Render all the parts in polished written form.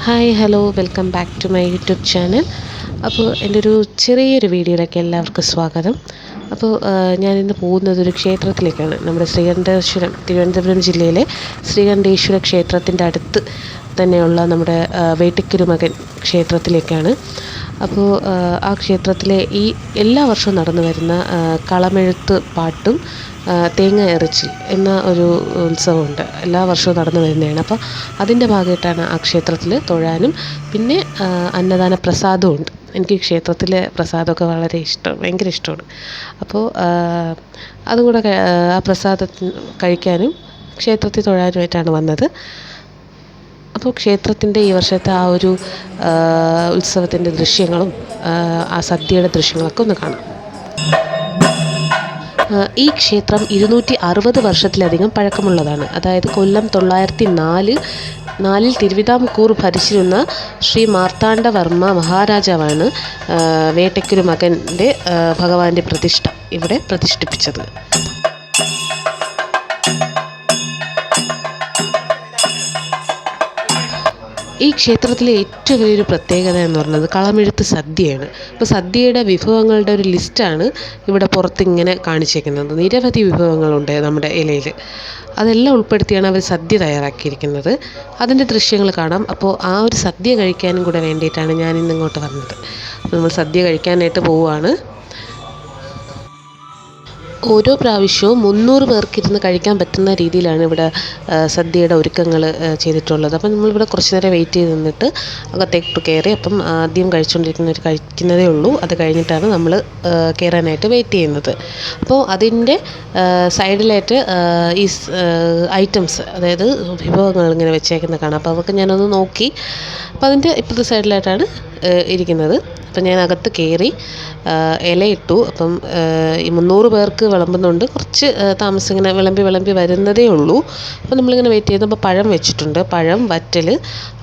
Hi hello welcome back to my YouTube channel. അപ്പോൾ എൻ്റെ ഒരു ചെറിയൊരു വീഡിയോയിലേക്ക് എല്ലാവർക്കും സ്വാഗതം. അപ്പോൾ ഞാനിന്ന് പോകുന്നത് ഒരു ക്ഷേത്രത്തിലേക്കാണ്. നമ്മുടെ ശ്രീകണ്ഠേശ്വരം, തിരുവനന്തപുരം ജില്ലയിലെ ശ്രീകണ്ഠേശ്വര ക്ഷേത്രത്തിൻ്റെ അടുത്ത് തന്നെയുള്ള നമ്മുടെ വേട്ടിക്കുരുമകൻ ക്ഷേത്രത്തിലേക്കാണ്. അപ്പോൾ ആ ക്ഷേത്രത്തിലെ ഈ എല്ലാ വർഷവും നടന്നു വരുന്ന കളമെഴുത്ത് പാട്ടും തേങ്ങ എറിച്ചിൽ എന്ന ഒരു ഉത്സവമുണ്ട്. എല്ലാ വർഷവും നടന്നു വരുന്നതാണ്. അപ്പോൾ അതിൻ്റെ ഭാഗമായിട്ടാണ് ആ ക്ഷേത്രത്തിൽ തൊഴാനും പിന്നെ അന്നദാന പ്രസാദവും ഉണ്ട്. എനിക്ക് ക്ഷേത്രത്തിലെ പ്രസാദമൊക്കെ വളരെ ഇഷ്ടം, ഭയങ്കര ഇഷ്ടമാണ്. അപ്പോൾ അതും കൂടെ ആ പ്രസാദത്തിന് കഴിക്കാനും ക്ഷേത്രത്തിൽ തൊഴാനുമായിട്ടാണ് വന്നത്. അപ്പോൾ ക്ഷേത്രത്തിൻ്റെ ഈ വർഷത്തെ ആ ഒരു ഉത്സവത്തിൻ്റെ ദൃശ്യങ്ങളും ആ സദ്യയുടെ ദൃശ്യങ്ങളൊക്കെ ഒന്ന് കാണാം. ഈ ക്ഷേത്രം 260 വർഷത്തിലധികം പഴക്കമുള്ളതാണ്. അതായത് കൊല്ലം 904 തിരുവിതാംകൂർ ഭരിച്ചിരുന്ന ശ്രീ മാർത്താണ്ഡവർമ്മ മഹാരാജാവാണ് വേട്ടക്കുരുമകൻ്റെ ഭഗവാന്റെ പ്രതിഷ്ഠ ഇവിടെ പ്രതിഷ്ഠിപ്പിച്ചത്. ഈ ക്ഷേത്രത്തിലെ ഏറ്റവും വലിയൊരു പ്രത്യേകത എന്ന് പറയുന്നത് കളമെഴുത്ത് സദ്യയാണ്. അപ്പോൾ സദ്യയുടെ വിഭവങ്ങളുടെ ഒരു ലിസ്റ്റാണ് ഇവിടെ പുറത്തിങ്ങനെ കാണിച്ചേക്കുന്നത്. നിരവധി വിഭവങ്ങളുണ്ട് നമ്മുടെ ഇലയിൽ. അതെല്ലാം ഉൾപ്പെടുത്തിയാണ് അവർ സദ്യ തയ്യാറാക്കിയിരിക്കുന്നത്. അതിൻ്റെ ദൃശ്യങ്ങൾ കാണാം. അപ്പോൾ ആ ഒരു സദ്യ കഴിക്കാനും കൂടെ വേണ്ടിയിട്ടാണ് ഞാനിന്ന് ഇങ്ങോട്ട് വന്നത്. അപ്പോൾ നമ്മൾ സദ്യ കഴിക്കാനായിട്ട് പോവുകയാണ്. ഓരോ പ്രാവശ്യവും 300 പേർക്കിരുന്ന് കഴിക്കാൻ പറ്റുന്ന രീതിയിലാണ് ഇവിടെ സദ്യയുടെ ഒരുക്കങ്ങൾ ചെയ്തിട്ടുള്ളത്. അപ്പം നമ്മളിവിടെ കുറച്ച് നേരം വെയിറ്റ് ചെയ്ത് നിന്നിട്ട് അകത്തേക്ക് കയറി. അപ്പം ആദ്യം കഴിച്ചുകൊണ്ടിരിക്കുന്നവർ കഴിക്കുന്നതേ ഉള്ളൂ. അത് കഴിഞ്ഞിട്ടാണ് നമ്മൾ കയറാനായിട്ട് വെയിറ്റ് ചെയ്യുന്നത്. അപ്പോൾ അതിൻ്റെ സൈഡിലായിട്ട് ഈ ഐറ്റംസ്, അതായത് വിഭവങ്ങൾ ഇങ്ങനെ വെച്ചേക്കുന്നത് കാണാം. അപ്പോൾ അതൊക്കെ ഞാനൊന്ന് നോക്കി. അപ്പോൾ അതിൻ്റെ ഇപ്പോഴത്തെ സൈഡിലായിട്ടാണ് ഇരിക്കുന്നത്. അപ്പം ഞാൻ അകത്ത് കയറി ഇലയിട്ടു. അപ്പം ഈ 300 പേർക്ക് വിളമ്പുന്നുണ്ട്. കുറച്ച് താമസം ഇങ്ങനെ വിളമ്പി വരുന്നതേ ഉള്ളൂ. അപ്പം നമ്മളിങ്ങനെ വെയിറ്റ് ചെയ്തപ്പോൾ പഴം വെച്ചിട്ടുണ്ട്. പഴം, വറ്റൽ,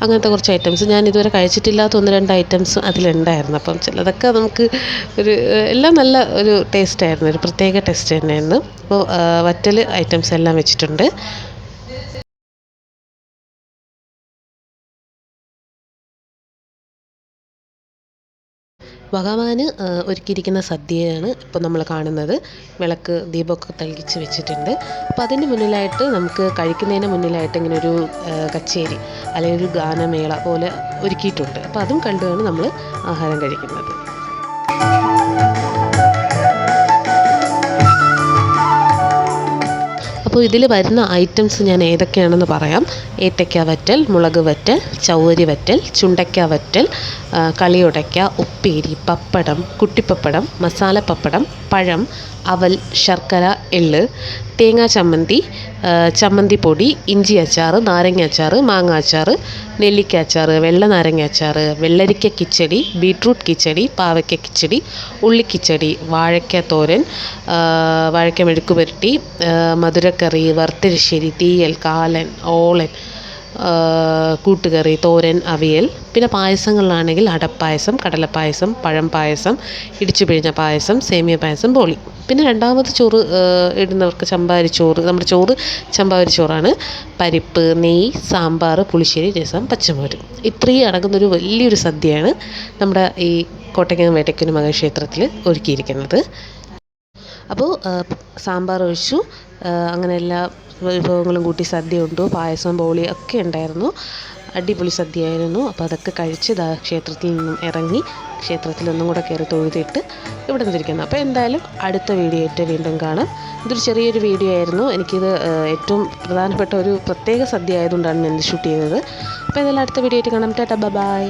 അങ്ങനത്തെ കുറച്ച് ഐറ്റംസ്. ഞാൻ ഇതുവരെ കഴിച്ചിട്ടില്ലാത്ത 1-2 ഐറ്റംസ് അതിലുണ്ടായിരുന്നു. അപ്പം ചിലതൊക്കെ നമുക്ക് എല്ലാം നല്ല ഒരു ടേസ്റ്റായിരുന്നു, ഒരു പ്രത്യേക ടേസ്റ്റ് തന്നെയായിരുന്നു. അപ്പോൾ വറ്റൽ ഐറ്റംസ് എല്ലാം വെച്ചിട്ടുണ്ട്. ഭഗവാന് ഒരുക്കിയിരിക്കുന്ന സദ്യയാണ് ഇപ്പോൾ നമ്മൾ കാണുന്നത്. വിളക്ക്, ദീപമൊക്കെ തെളിയിച്ച് വെച്ചിട്ടുണ്ട്. അപ്പോൾ അതിന് മുന്നിലായിട്ട് നമുക്ക് കഴിക്കുന്നതിന് മുന്നിലായിട്ട് ഇങ്ങനെ ഒരു കച്ചേരി അല്ലെങ്കിൽ ഒരു ഗാനമേള പോലെ ഒരുക്കിയിട്ടുണ്ട്. അപ്പോൾ അതും കണ്ടാണ് നമ്മൾ ആഹാരം കഴിക്കുന്നത്. അപ്പോൾ ഇതിൽ വരുന്ന ഐറ്റംസ് ഞാൻ ഏതൊക്കെയാണെന്ന് പറയാം. ഏത്തയ്ക്ക വറ്റൽ, മുളക് വറ്റൽ, ചൗവരി വറ്റൽ, ചുണ്ടയ്ക്ക വറ്റൽ, കളിയുടയ്ക്ക, ഉപ്പേരി, പപ്പടം, കുട്ടിപ്പപ്പടം, മസാല പപ്പടം, പഴം, അവൽ, ശർക്കര, എള്ള്, തേങ്ങാ ചമ്മന്തി, ചമ്മന്തിപ്പൊടി, ഇഞ്ചി അച്ചാർ, നാരങ്ങ അച്ചാർ, മാങ്ങ അച്ചാർ, നെല്ലിക്ക അച്ചാർ, വെള്ള നാരങ്ങ അച്ചാർ, വെള്ളരിക്ക കിച്ചടി, ബീട്രൂട്ട് കിച്ചടി, പാവയ്ക്ക കിച്ചടി, ഉള്ളിക്കിച്ചടി, വാഴയ്ക്ക തോരൻ, വാഴയ്ക്ക മെഴുക്ക് പുരട്ടി, മധുരക്കറി, വറുത്തരിശ്ശേരി, തീയൽ, കാലൻ, ഓളൻ, കൂട്ടുകറി, തോരൻ, അവിയൽ. പിന്നെ പായസങ്ങളിലാണെങ്കിൽ അടപ്പായസം, കടലപ്പായസം, പഴം പായസം, ഇടിച്ചു പിഴിഞ്ഞ പായസം, സേമിയ പായസം, ബോളി. പിന്നെ രണ്ടാമത് ചോറ് ഇടുന്നവർക്ക് ചമ്പാരിച്ചോറ്, നമ്മുടെ ചോറ് ചമ്പാരിച്ചോറാണ്. പരിപ്പ്, നെയ്യ്, സാമ്പാർ, പുളിശ്ശേരി, രസം, പച്ചമോര്. ഇത്രയും അടങ്ങുന്നൊരു വലിയൊരു സദ്യയാണ് നമ്മുടെ ഈ കോട്ടയ്ക്കകം വേട്ടക്കുരുമകൻ ക്ഷേത്രത്തിൽ ഒരുക്കിയിരിക്കുന്നത്. അപ്പോൾ സാമ്പാർ ഒഴിച്ചു, അങ്ങനെ എല്ലാ വിഭവങ്ങളും കൂട്ടി സദ്യ ഉണ്ടു. പായസം, ബോളി ഒക്കെ ഉണ്ടായിരുന്നു. അടിപൊളി സദ്യയായിരുന്നു. അപ്പോൾ അതൊക്കെ കഴിച്ച് ക്ഷേത്രത്തിൽ നിന്നും ഇറങ്ങി ക്ഷേത്രത്തിൽ ഒന്നും കൂടെ കയറി തൊഴുതിട്ട് ഇവിടെ നിന്നിരിക്കുന്നു. അപ്പോൾ എന്തായാലും അടുത്ത വീഡിയോ ആയിട്ട് വീണ്ടും കാണാം. ഇതൊരു ചെറിയൊരു വീഡിയോ ആയിരുന്നു. എനിക്കിത് ഏറ്റവും പ്രധാനപ്പെട്ട ഒരു പ്രത്യേക സദ്യ ആയതുകൊണ്ടാണ് ഞാൻ ഷൂട്ട് ചെയ്തത്. അപ്പോൾ എന്തായാലും അടുത്ത വീഡിയോ ആയിട്ട് കാണാം. ടാറ്റാ, ബൈ.